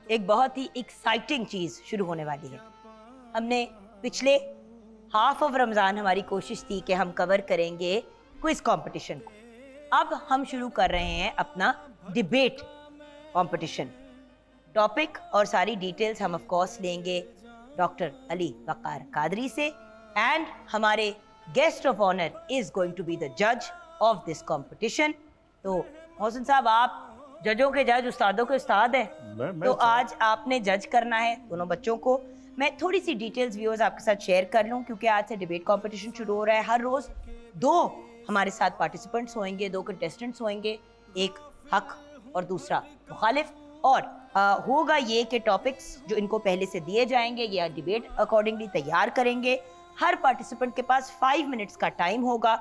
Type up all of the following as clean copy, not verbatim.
एक बहुत ही एक्साइटिंग चीज़ शुरू होने वाली है। हमने पिछले हाफ ऑफ रमज़ान हमारी कोशिश थी कि हम कवर करेंगे क्विज कंपटीशन को। अब हम शुरू कर रहे हैं अपना डिबेट कंपटीशन। टॉपिक और सारी डिटेल्स हम ऑफ कोर्स लेंगे डॉक्टर अली वक़ार कादरी से, एंड हमारे guest of honour is going to be the जज ऑफ दिस कंपटीशन। तो मोहसिन साहब, आप जजों के जज, उस्तादों के उस्ताद हैं, तो आज आपने जज करना है दोनों बच्चों को। मैं थोड़ी सी डिटेल्स व्यूअर्स आपके साथ शेयर कर लूं, क्योंकि आज से डिबेट कंपटीशन शुरू हो रहा है। हर रोज 2 हमारे साथ पार्टिसिपेंट्स होंगे, 2 कंटेस्टेंट्स होंगे, एक हक और दूसरा मुखालिफ। और होगा ये कि टॉपिक्स जो इनको पहले से दिए जाएंगे या डिबेट अकॉर्डिंगली तैयार करेंगे। हर पार्टिसिपेंट के पास 5 मिनट्स का टाइम होगा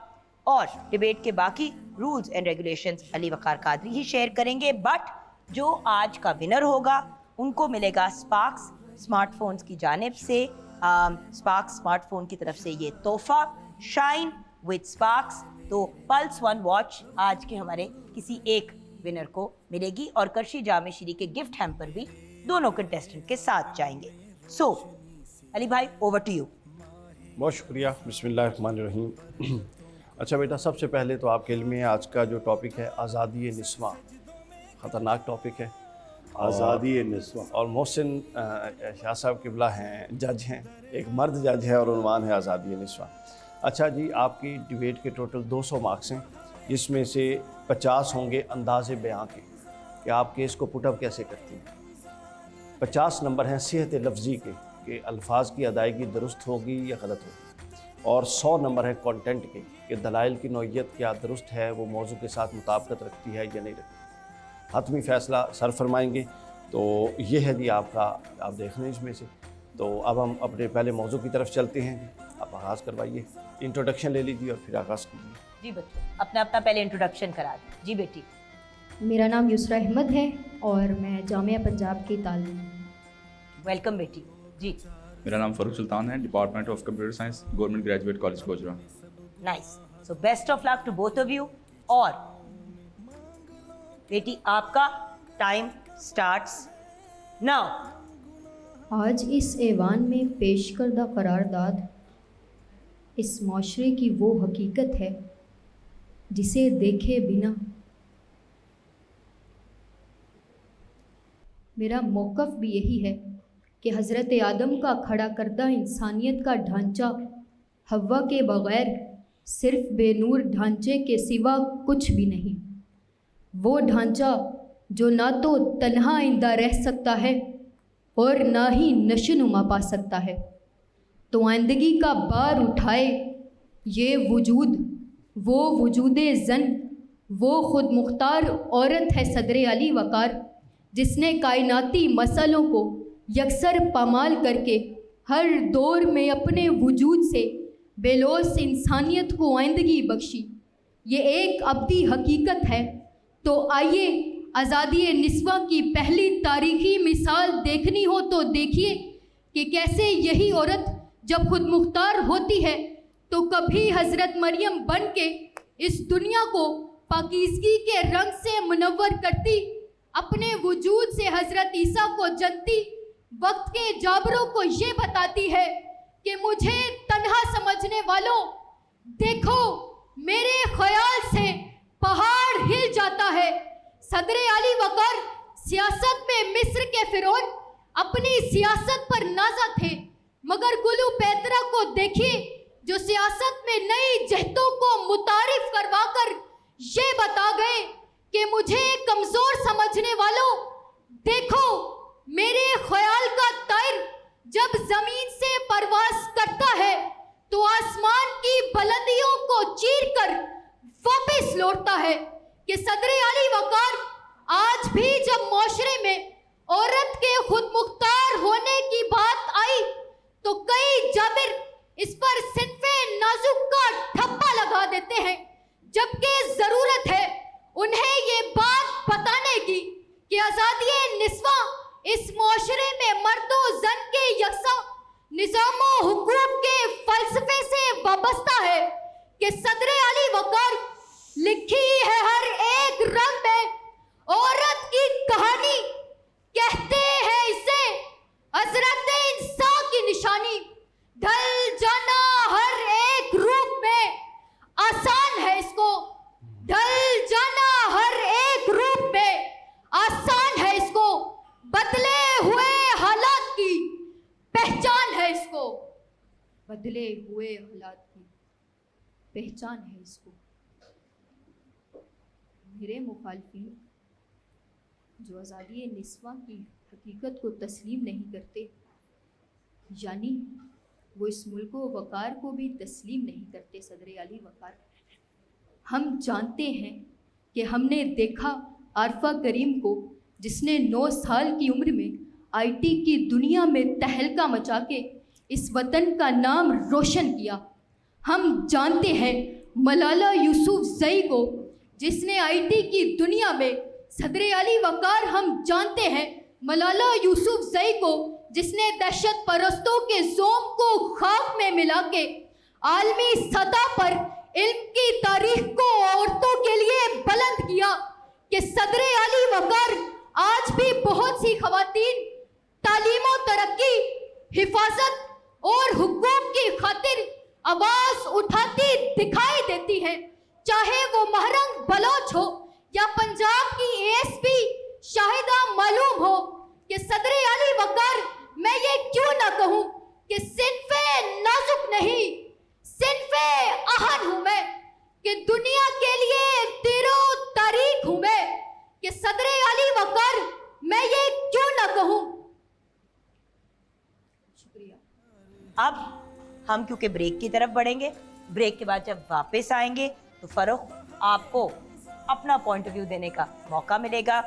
और डिबेट के बाकी rules and regulations Ali Waqar Qadri he share करेंगे। बट जो आज का विनर होगा उनको मिलेगा स्पार्क्स स्मार्टफोन्स की जानिब से, स्पार्क्स स्मार्टफोन की तरफ से ये तोहफा, शाइन विद स्पार्क्स। तो पल्स 1 वॉच आज के हमारे किसी एक विनर को मिलेगी और करशी जामे श्री के गिफ्ट हैम्पर भी दोनों कंटेस्टेंट के साथ जाएंगे। सो अली भाई, ओवर टू यू। बहुत शुक्रिया। बिस्मिल्लाहिर्रहमानिर्रहीम। अच्छा बेटा, सबसे पहले तो आपके इल्म में आज का जो टॉपिक है आज़ादी निस्वां, ख़तरनाक टॉपिक है आज़ादी निस्वां। और मोहसिन शाह साहब किबला हैं, जज हैं, एक मर्द जज है और उन्वान है आज़ादी निस्वां। अच्छा जी, आपकी डिबेट के टोटल 200 मार्क्स हैं, जिसमें से 50 होंगे अंदाज़े बयां के कि आप केस को पुटअप कैसे करती हैं। 50 नंबर हैं सेहत लफ्ज़ी के कि अल्फाज की अदायगी दुरुस्त होगी या गलत होगी, और 100 नंबर है कंटेंट के कि दलाइल की नौइयत क्या दुरुस्त है, वो मौजू के साथ मुताबिकत रखती है या नहीं रखती। हतमी फ़ैसला सर फरमाएँगे। तो ये है जी आपका, आप देख लें इसमें से। तो अब हम अपने पहले मौजू की तरफ चलते हैं। आप आगाज़ करवाइए, इंट्रोडक्शन ले लीजिए और फिर आगाज़ कीजिए। जी बच्चों, अपना अपना पहले इंट्रोडक्शन करा दें। जी बेटी। मेरा नाम युसरा अहमद है और मैं जामिया पंजाब की तालिम। वेलकम बेटी। जी। मेरा नाम फ़ारूक सुल्तान है, department of computer science, government graduate college Gojra. Nice. So best of luck to both of you. और बेटी, आपका टाइम स्टार्ट्स नाउ। आज इस ऐवान में पेश करदा करारदाद इस माशरे की वो हकीकत है जिसे देखे बिना मेरा मौक़िफ़ भी यही है कि हज़रत आदम का खड़ा करदा इंसानियत का ढांचा हव्वा के बग़ैर सिर्फ़ बेनूर ढांचे के सिवा कुछ भी नहीं। वो ढांचा जो ना तो तन्हा आइंदा रह सकता है और ना ही नशोनुमा पा सकता है। तो आइंदगी का बार उठाए ये वजूद, वो वजूदे ज़न, वो ख़ुद मुख्तार औरत है सदरे अली वक़ार, जिसने कायनाती मसलों को यकसर पामाल करके हर दौर में अपने वजूद से बेलोस इंसानियत को आइंदगी बख्शी। ये एक अब्दी हकीकत है। तो आइए आज़ादी निस्वां की पहली तारीख़ी मिसाल देखनी हो तो देखिए कि कैसे यही औरत जब खुद मुख्तार होती है तो कभी हज़रत मरियम बन के इस दुनिया को पाकीज़गी के रंग से मुनव्वर करती, अपने वजूद से हज़रत ईसा को जनती, वक्त के जाबरों को ये बताती है कि मुझे तन्हा समझने वालों, देखो मेरे ख्याल से पहाड़ हिल जाता है। सदरे अली वक़ार सियासत में मिस्र के फ़िरौन अपनी सियासत पर नाज़ा थे, मगर गुलू पैतरा को देखिए जो सियासत में नई जहतों को मुतारिफ करवा कर ये बता गए कि मुझे कमज़ोर समझने वालों, देखो मेरे ख्याल का तायर जब ज़मीन से परवास करता है तो आसमान की बुलंदियों को चीर कर वापस लौटता है। कि सदरे अली वक़ार आज भी जब माशरे में औरत के खुद मुख्तार होने की बात आई तो कई जाबिर इस पर सिनफ़े नाजुक का ठप्पा लगा देते हैं, जबकि ज़रूरत है उन्हें ये बात बताने की कि आज़ादी निस्वां इस माशरे में मर्दो ज़न के यकसा निज़ामो हुकूक के फ़लसफ़े से वाबस्ता है। कि सदरे अली वक़ार लिखी है हर एक रंग में औरत की कहानी, कहते हैं बदले हुए हालात की पहचान है इसको। मेरे मुखालफिन जो आज़ादी निस्वां की हकीकत को तस्लीम नहीं करते, यानी वो इस मुल्क व वक़ार को भी तस्लीम नहीं करते। सदर आली वक़ार, हम जानते हैं कि हमने देखा आरफा करीम को, जिसने 9 साल की उम्र में आईटी की दुनिया में तहलका मचा के इस वतन का नाम रोशन किया। हम जानते हैं मलाला यूसुफजई को, जिसने आईटी की दुनिया में सदर आली वक़ार, हम जानते हैं मलाला यूसुफजई को, जिसने दहशत परस्तों के ज़ोम को खाक में मिला के आलमी सतह पर इल्म की तारीख को औरतों के लिए बुलंद किया कि सदर आली वक़ार आज भी बहुत सी खवातीन तालीम और तरक्की, हिफाजत और हुकूक की खातिर आवाज़ उठाती दिखाई देती है, चाहे वो महरंग बलोच हो या पंजाब की एएसपी शाहिदा मालूम हो। कि सदर आली वक़ार, मैं ये क्यों ना कहूँ कि सिन्फ़े नाजुक नहीं, सिन्फ़े आहन हूँ मैं, कि दुनिया के लिए तेरो तारीख हूँ मैं। कि सदर आली वक़ार, मैं ये क्यों ना कहूँ। शुक्रिया। अब हम क्योंकि ब्रेक की तरफ बढ़ेंगे, ब्रेक के बाद जब वापस आएंगे तो फरोख आपको अपना पॉइंट ऑफ व्यू देने का मौका मिलेगा।